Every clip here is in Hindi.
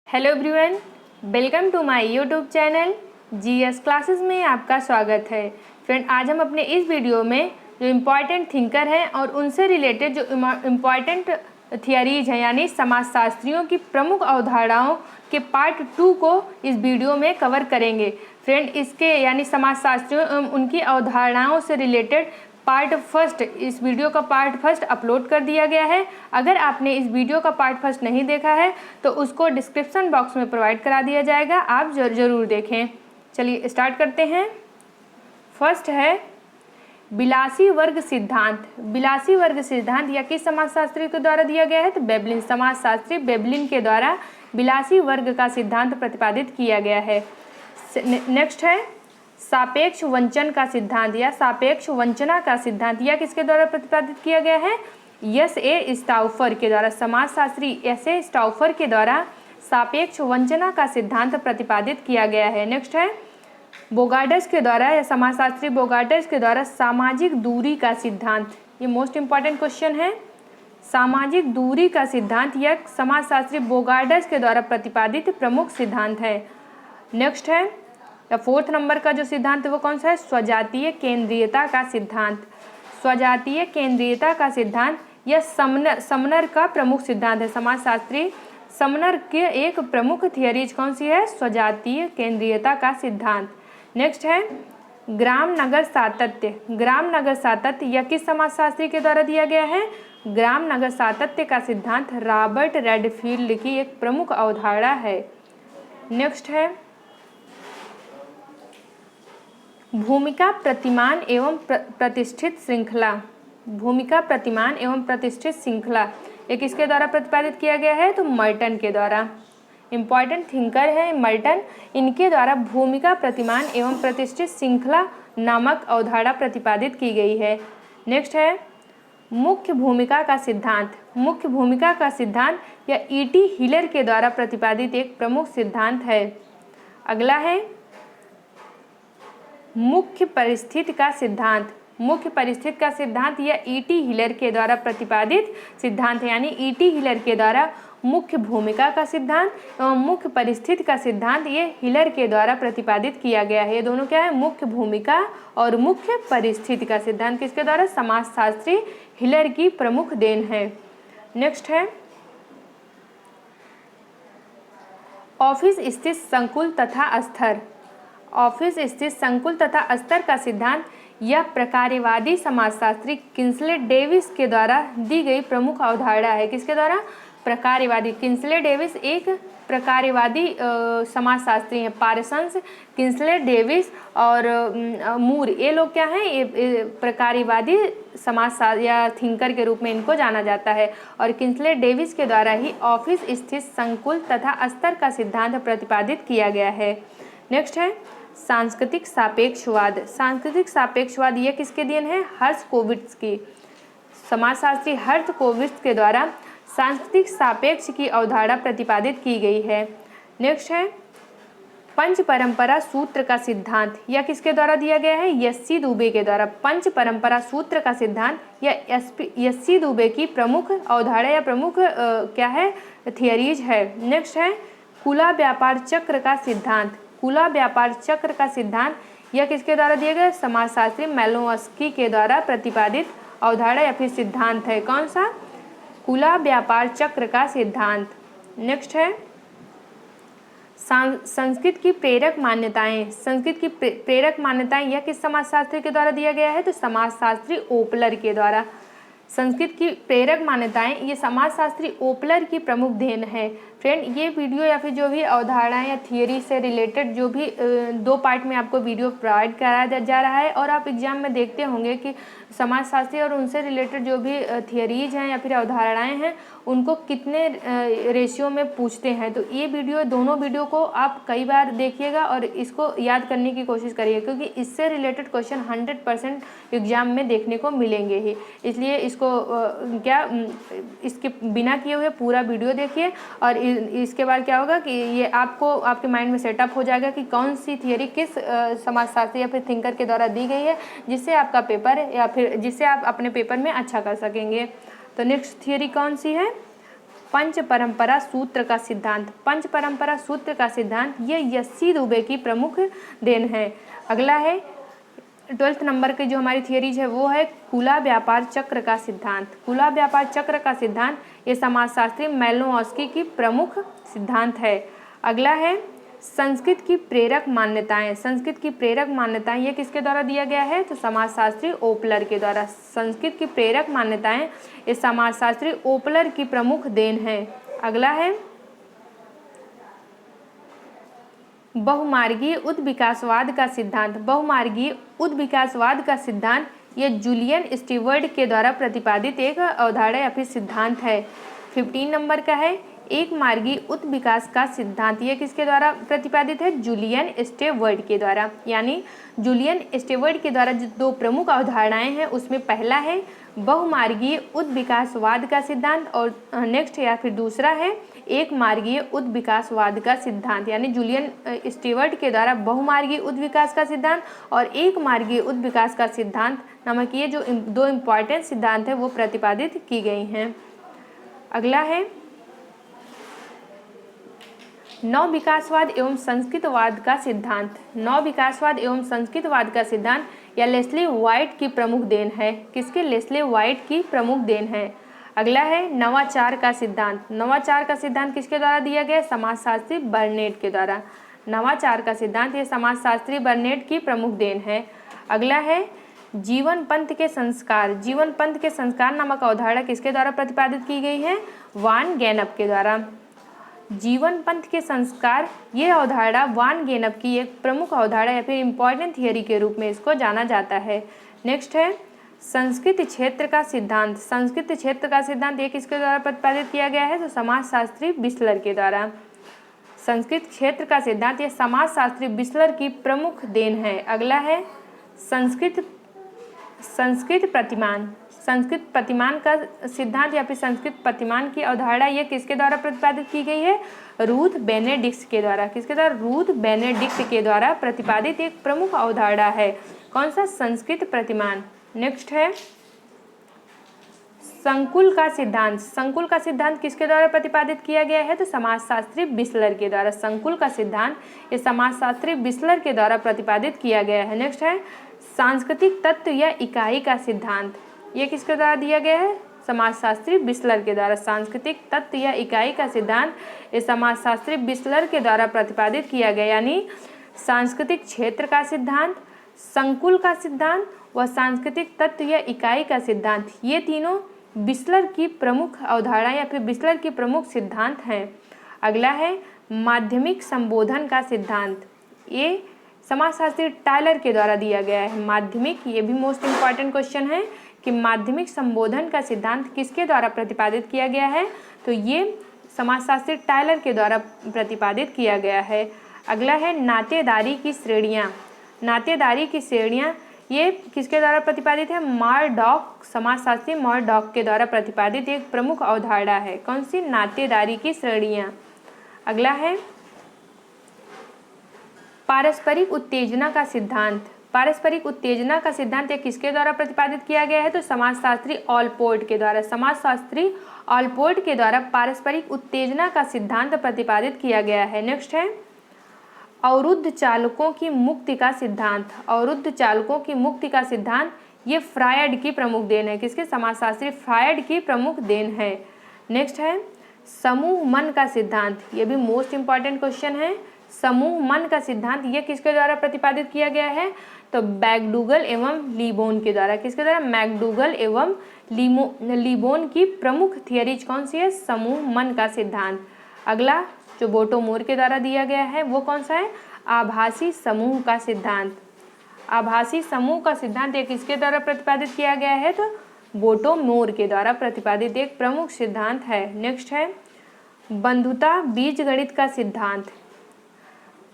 Hello everyone, welcome to my YouTube channel GS classes में आपका स्वागत है। फ्रेंड, आज हम अपने इस वीडियो में जो इम्पॉर्टेंट थिंकर हैं और उनसे रिलेटेड जो इम्पॉर्टेंट थियरीज हैं यानी समाजशास्त्रियों की प्रमुख अवधारणाओं के पार्ट 2 को इस वीडियो में कवर करेंगे। फ्रेंड, इसके यानी समाजशास्त्रियों उनकी अवधारणाओं से रिलेटेड पार्ट फर्स्ट, इस वीडियो का पार्ट फर्स्ट अपलोड कर दिया गया है। अगर आपने इस वीडियो का पार्ट फर्स्ट नहीं देखा है तो उसको डिस्क्रिप्शन बॉक्स में प्रोवाइड करा दिया जाएगा, आप ज़रूर देखें। चलिए स्टार्ट करते हैं। फर्स्ट है बिलासी वर्ग सिद्धांत। बिलासी वर्ग सिद्धांत यह किस समाजशास्त्री के द्वारा दिया गया है? तो बेबलिन, समाजशास्त्री बेबलिन के द्वारा बिलासी वर्ग का सिद्धांत प्रतिपादित किया गया है। नेक्स्ट है सापेक्ष वंचन का सिद्धांत या सापेक्ष वंचना का सिद्धांत, यह किसके द्वारा प्रतिपादित किया गया है? एस ए स्टाउफर के द्वारा, समाजशास्त्री एस ए स्टाउफर के द्वारा सापेक्ष वंचना का सिद्धांत प्रतिपादित किया गया है। नेक्स्ट है बोगार्डस के द्वारा या समाजशास्त्री बोगार्डस के द्वारा सामाजिक दूरी का सिद्धांत। ये मोस्ट इंपॉर्टेंट क्वेश्चन है। सामाजिक दूरी का सिद्धांत यह समाजशास्त्री बोगार्डस के द्वारा प्रतिपादित प्रमुख सिद्धांत है। नेक्स्ट है या 4th नंबर का जो सिद्धांत है वो कौन सा है? स्वजातीय केंद्रीयता का सिद्धांत। स्वजातीय केंद्रीयता का सिद्धांत यह समनर का प्रमुख सिद्धांत है। समाजशास्त्री समनर के एक प्रमुख थियरीज कौन सी है? स्वजातीय केंद्रीयता का सिद्धांत। नेक्स्ट है ग्राम नगर सातत्य। ग्राम नगर सातत्य यह किस समाजशास्त्री के द्वारा दिया गया है? ग्राम नगर सातत्य का सिद्धांत रॉबर्ट रेडफील्ड की एक प्रमुख अवधारणा है। नेक्स्ट है भूमिका प्रतिमान एवं प्रतिष्ठित श्रृंखला। भूमिका प्रतिमान एवं प्रतिष्ठित श्रृंखला ये किसके द्वारा प्रतिपादित किया गया है? तो मर्टन के द्वारा। इम्पॉर्टेंट थिंकर है मर्टन, इनके द्वारा भूमिका प्रतिमान एवं प्रतिष्ठित श्रृंखला नामक अवधारणा प्रतिपादित की गई है। नेक्स्ट है मुख्य भूमिका का सिद्धांत। मुख्य भूमिका का सिद्धांत यह ईटी हिलर के द्वारा प्रतिपादित एक प्रमुख सिद्धांत है। अगला है मुख्य परिस्थिति का सिद्धांत। मुख्य परिस्थिति का सिद्धांत यह ईटी हिलर के द्वारा प्रतिपादित सिद्धांत है, यानी ईटी हिलर के द्वारा मुख्य भूमिका का सिद्धांत एवं मुख्य परिस्थिति का सिद्धांत ये हिलर के द्वारा प्रतिपादित किया गया है। ये दोनों क्या है? मुख्य भूमिका और मुख्य परिस्थिति का सिद्धांत किसके द्वारा? समाजशास्त्री हिलर की प्रमुख देन है। नेक्स्ट है ऑफिस स्थित संकुल तथा स्तर। ऑफिस स्थित संकुल तथा स्तर का सिद्धांत यह प्रकार्यवादी समाजशास्त्री किंसले डेविस के द्वारा दी गई प्रमुख अवधारणा है। किसके द्वारा? प्रकार्यवादी। किंसले डेविस एक प्रकार्यवादी समाजशास्त्री हैं। पार्सन्स, किंसले डेविस और मूर, ये लोग क्या हैं? ये प्रकार्यवादी समाजशास्त्र या थिंकर के रूप में इनको जाना जाता है। और किंसले डेविस के द्वारा ही ऑफिस स्थित संकुल तथा स्तर का सिद्धांत प्रतिपादित किया गया है। नेक्स्ट है सांस्कृतिक सापेक्षवाद। सांस्कृतिक सापेक्षवाद यह किसके देन है? हर्ट्ज़कोविट्ज़ की। समाजशास्त्री हर्ट्ज़कोविट्ज़ के द्वारा सांस्कृतिक सापेक्ष की अवधारणा प्रतिपादित की गई है। नेक्स्ट है पंच परंपरा सूत्र का सिद्धांत। यह किसके द्वारा दिया गया है? एस.सी. दुबे के द्वारा। पंच परंपरा सूत्र का सिद्धांत यह एस.सी. दुबे की प्रमुख अवधारणा या प्रमुख क्या है? थियरीज है। नेक्स्ट है खुला व्यापार चक्र का सिद्धांत। खुला व्यापार चक्र का सिद्धांत यह किसके द्वारा दिया गया? समाजशास्त्री मेलोवस्की के द्वारा प्रतिपादित अवधारणा या फिर सिद्धांत है। कौन सा? खुला व्यापार चक्र का सिद्धांत। नेक्स्ट है संस्कृत की प्रेरक मान्यताएं। संस्कृत की प्रेरक मान्यताएं यह किस समाजशास्त्री के द्वारा दिया गया है? तो समाजशास्त्री ओपलर के द्वारा। संस्कृत की प्रेरक मान्यताएं ये समाजशास्त्री ओपलर की प्रमुख देन है। फ्रेंड, ये वीडियो या फिर जो भी अवधारणाएं या थियरी से रिलेटेड जो भी 2 पार्ट में आपको वीडियो प्रोवाइड कराया जा रहा है और आप एग्जाम में देखते होंगे कि समाजशास्त्री और उनसे रिलेटेड जो भी थियरीज हैं या फिर अवधारणाएं हैं उनको कितने रेशियो में पूछते हैं। तो ये वीडियो, दोनों वीडियो को आप कई बार देखिएगा और इसको याद करने की कोशिश करिए, क्योंकि इससे रिलेटेड क्वेश्चन 100% एग्जाम में देखने को मिलेंगे ही। इसलिए इसको इसके बिना किए हुए पूरा वीडियो देखिए और इसके बाद क्या होगा कि ये आपको आपके माइंड में सेटअप हो जाएगा कि कौन सी थियरी किस समाजशास्त्री या फिर थिंकर के द्वारा दी गई है, जिससे आपका पेपर या फिर जिससे आप अपने पेपर में अच्छा कर सकेंगे। तो नेक्स्ट थियरी कौन सी है? पंच परंपरा सूत्र का सिद्धांत। पंच परंपरा सूत्र का सिद्धांत ये यस्सी दुबे की प्रमुख देन है। अगला है 12th नंबर की जो हमारी थियरीज है वो है खुला व्यापार चक्र का सिद्धांत। खुला व्यापार चक्र का सिद्धांत ये समाजशास्त्री मैलोनोव्स्की की प्रमुख सिद्धांत है। अगला है संस्कृत की प्रेरक मान्यताएं। संस्कृत की प्रेरक मान्यताएं ये किसके द्वारा दिया गया है? तो समाजशास्त्री ओपलर के द्वारा। संस्कृत की प्रेरक मान्यताएं ये समाजशास्त्री ओपलर की प्रमुख देन है। अगला है बहुमार्गीय उद्विकासवाद का सिद्धांत। बहुमार्गीय उद्विकासवाद का सिद्धांत ये जूलियन स्टीवर्ट के द्वारा प्रतिपादित एक अवधारणा या फिर सिद्धांत है। 15 नंबर का है एक मार्गीय उत्विकास का सिद्धांत। ये किसके द्वारा प्रतिपादित है? जूलियन स्टीवर्ट के द्वारा। यानी जूलियन स्टीवर्ट के द्वारा जो दो प्रमुख अवधारणाएं हैं उसमें पहला है बहुमार्गीय उद्विकासवाद का सिद्धांत और नेक्स्ट या फिर दूसरा है एक मार्गीय उद्विकासवाद का सिद्धांत। यानी जूलियन स्टीवर्ट के द्वारा बहुमार्गीय उद्विकास का सिद्धांत और एक मार्गीय उद्विकास का सिद्धांत नामक ये जो दो इम्पॉर्टेंट सिद्धांत है वो प्रतिपादित की गई हैं। अगला है नवविकासवाद एवं संस्कृतवाद का सिद्धांत। नवविकासवाद एवं संस्कृतवाद का सिद्धांत या लेस्ली व्हाइट की प्रमुख देन है। किसके? लेस्ली व्हाइट की प्रमुख देन है। अगला है नवाचार का सिद्धांत। नवाचार का सिद्धांत किसके द्वारा दिया गया? समाजशास्त्री बर्नेट के द्वारा। नवाचार का सिद्धांत ये समाजशास्त्री बर्नेट की प्रमुख देन है। अगला है जीवन पंथ के संस्कार। जीवन पंथ के संस्कार नामक अवधारणा किसके द्वारा प्रतिपादित की गई है? वान गेनप के द्वारा। जीवन पंथ के संस्कार ये अवधारणा वान गेनप की एक प्रमुख अवधारणा या फिर इम्पॉर्टेंट थियरी के रूप में इसको जाना जाता है। नेक्स्ट है संस्कृत क्षेत्र का सिद्धांत। संस्कृत क्षेत्र का सिद्धांत ये किसके द्वारा प्रतिपादित किया गया है? तो समाजशास्त्री बिस्लर के द्वारा। संस्कृत क्षेत्र का सिद्धांत ये समाजशास्त्री बिस्लर की प्रमुख देन है। अगला है संस्कृत प्रतिमान। संस्कृत प्रतिमान का सिद्धांत या फिर संस्कृत प्रतिमान की अवधारणा ये किसके द्वारा प्रतिपादित की गई है? रूथ बेनेडिक्ट के द्वारा। किसके द्वारा? रूथ बेनेडिक्ट के द्वारा प्रतिपादित एक प्रमुख अवधारणा है। कौन सा? संस्कृत प्रतिमान। नेक्स्ट है संकुल का सिद्धांत। संकुल का सिद्धांत किसके द्वारा प्रतिपादित किया गया है? तो समाजशास्त्री बिस्लर के द्वारा। संकुल का सिद्धांत ये समाजशास्त्री बिस्लर के द्वारा प्रतिपादित किया गया है। नेक्स्ट है सांस्कृतिक तत्व या इकाई का सिद्धांत। ये किसके द्वारा दिया गया है? समाजशास्त्री बिस्लर के द्वारा। सांस्कृतिक तत्व या इकाई का सिद्धांत ये समाजशास्त्री बिस्लर के द्वारा प्रतिपादित किया गया। यानी सांस्कृतिक क्षेत्र का सिद्धांत, संकुल का सिद्धांत व सांस्कृतिक तत्व या इकाई का सिद्धांत ये तीनों बिस्लर की प्रमुख अवधारणा या फिर बिस्लर की प्रमुख सिद्धांत हैं। अगला है माध्यमिक संबोधन का सिद्धांत। ये समाजशास्त्री टायलर के द्वारा दिया गया है। माध्यमिक, ये भी मोस्ट इम्पॉर्टेंट क्वेश्चन है कि माध्यमिक संबोधन का सिद्धांत किसके द्वारा प्रतिपादित किया गया है? तो ये समाजशास्त्री टायलर के द्वारा प्रतिपादित किया गया है। अगला है नातेदारी की श्रेणियाँ। नातेदारी की श्रेणियाँ ये किसके द्वारा प्रतिपादित है? मर्डॉक, समाजशास्त्री मर्डॉक के द्वारा प्रतिपादित एक प्रमुख अवधारणा है। कौन सी? नातेदारी की श्रेणियाँ। अगला है पारस्परिक उत्तेजना का सिद्धांत। पारस्परिक उत्तेजना का सिद्धांत ये किसके द्वारा प्रतिपादित किया गया है? तो समाजशास्त्री ऑलपोर्ट के द्वारा। समाजशास्त्री ऑलपोर्ट के द्वारा पारस्परिक उत्तेजना का सिद्धांत प्रतिपादित किया गया है। नेक्स्ट है अवरुद्ध चालकों की मुक्ति का सिद्धांत। अवरुद्ध चालकों की मुक्ति का सिद्धांत ये फ्रायड की प्रमुख देन है। किसके? समाजशास्त्री फ्रायड की प्रमुख देन है। नेक्स्ट है समूह मन का सिद्धांत। ये भी मोस्ट इम्पॉर्टेंट क्वेश्चन है। समूह मन का सिद्धांत ये किसके द्वारा प्रतिपादित किया गया है? तो मैकडूगल एवं लीबोन के द्वारा। किसके द्वारा? मैकडूगल एवं लीबोन की प्रमुख थियरीज कौन सी है? समूह मन का सिद्धांत। अगला जो बोटो मोर के द्वारा दिया गया है वो कौन सा है? आभासी समूह का सिद्धांत। आभासी समूह का सिद्धांत ये किसके द्वारा प्रतिपादित किया गया है? तो बोटो मोर के द्वारा प्रतिपादित एक प्रमुख सिद्धांत है। नेक्स्ट है बंधुता बीजगणित का सिद्धांत।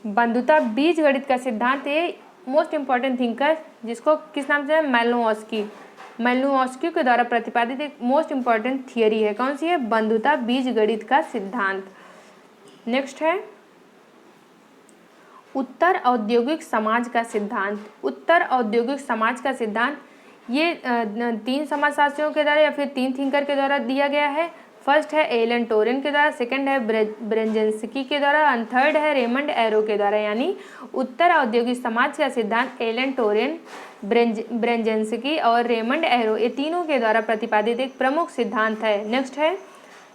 बंधुता बीजगणित का सिद्धांत ये मोस्ट इम्पॉर्टेंट थिंकर जिसको किस नाम से है? मैलोनोव्स्की। मैलोनोव्स्की के द्वारा प्रतिपादित एक मोस्ट इम्पॉर्टेंट थियरी है। कौन सी है? बंधुता बीजगणित का सिद्धांत। नेक्स्ट है उत्तर औद्योगिक समाज का सिद्धांत। उत्तर औद्योगिक समाज का सिद्धांत ये 3 समाजशास्त्रियों के द्वारा या फिर 3 थिंकर के द्वारा दिया गया है। फर्स्ट है एलन टोरेन के द्वारा, सेकंड है ब्रेजेंस्की के द्वारा, और थर्ड है रेमंड एरो के द्वारा। यानी उत्तर औद्योगिक समाज का सिद्धांत एलन टोरेन, ब्रेजेंस्की और रेमंड एरो, ये तीनों के द्वारा प्रतिपादित एक प्रमुख सिद्धांत है। नेक्स्ट है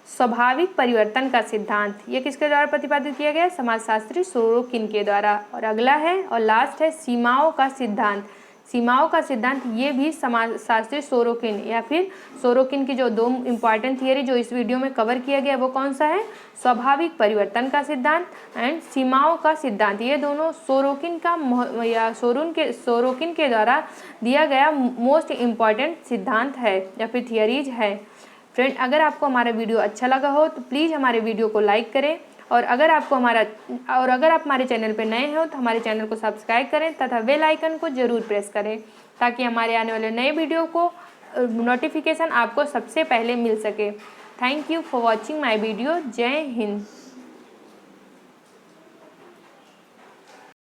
स्वाभाविक परिवर्तन का सिद्धांत। ये किसके द्वारा प्रतिपादित किया गया? समाजशास्त्री सोरोकिन के द्वारा। और अगला है और लास्ट है सीमाओं का सिद्धांत। सीमाओं का सिद्धांत ये भी समाजशास्त्री सोरोकिन या फिर सोरोकिन की जो दो इम्पॉर्टेंट थियरी जो इस वीडियो में कवर किया गया वो कौन सा है? स्वाभाविक परिवर्तन का सिद्धांत एंड सीमाओं का सिद्धांत। ये दोनों सोरोकिन का या सोरोकिन के द्वारा दिया गया मोस्ट इम्पॉर्टेंट सिद्धांत है या फिर थियरीज है। फ्रेंड, अगर आपको हमारा वीडियो अच्छा लगा हो तो प्लीज़ हमारे वीडियो को लाइक करें, और अगर आप हमारे चैनल पर नए हो तो हमारे चैनल को सब्सक्राइब करें तथा बेल आइकन को ज़रूर प्रेस करें ताकि हमारे आने वाले नए वीडियो को नोटिफिकेशन आपको सबसे पहले मिल सके। Thank you for watching my video. जय हिंद।